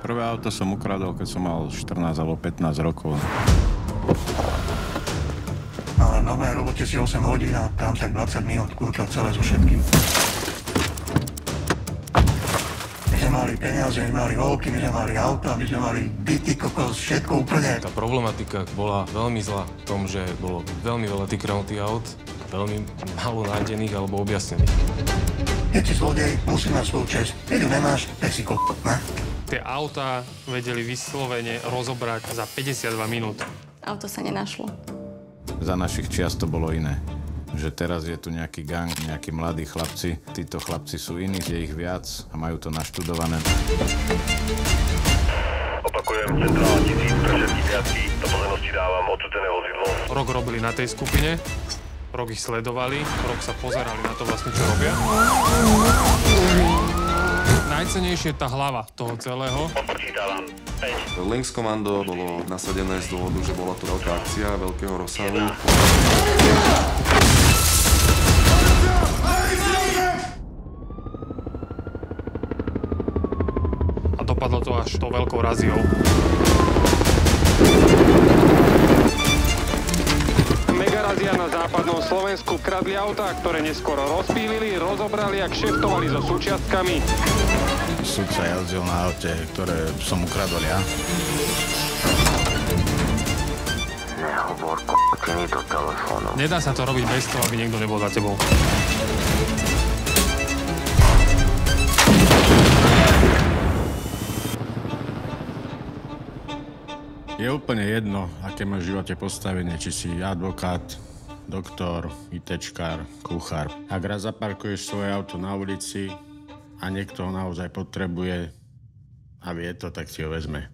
Prvé auto som ukradol, keď som mal 14 alebo 15 rokov. Ale na mojej robote si 8 hodín a tam tak 20 minút kľúčov celé so všetkým. My sme mali peniaze, my sme mali volky, my sme mali auta, my sme mali byty, kokos, všetko úplne. Tá problematika bola veľmi zlá v tom, že bolo veľmi veľa tých kradnutých aut, veľmi málo nájdených alebo objasnených. Keď si zlodej, musí mať svoju česť. Keď ju nemáš, tak si kokot, ne? Tie autá vedeli vyslovene rozobrať za 52 minút. Auto sa nenašlo. Za našich čias to bolo iné. Že teraz je tu nejaký gang, nejakí mladí chlapci. Títo chlapci sú iní, je ich viac a majú to naštudované. Opakujem, centrála 1000 pre všetky piatky. Do pozornosti dávam odsudené vozidlo. Rok robili na tej skupine, rok ich sledovali, rok sa pozerali na to vlastne, čo robia. Najcennejšie je tá hlava toho celého. Odpočítavam 5. Lynx komando bolo nasadené z dôvodu, že bola tu veľká akcia, veľkého rozsahu. A dopadlo to až tou veľkou raziou. Megarazia na západnom Slovensku, kradli autá, ktoré neskoro rozpílili, rozobrali a kšeftovali so súčiastkami. Sudca jazdil na aute, ktoré som ukradol ja. Nehovor k***tiny do telefónu. Nedá sa to robiť bez toho, aby niekto nebol za tebou. Je úplne jedno, aké máš v živote postavenie, či si advokát, doktor, ITčkár, kuchár. Ak raz zaparkuješ svoje auto na ulici a niekto ho naozaj potrebuje a vie to, tak si ho vezme.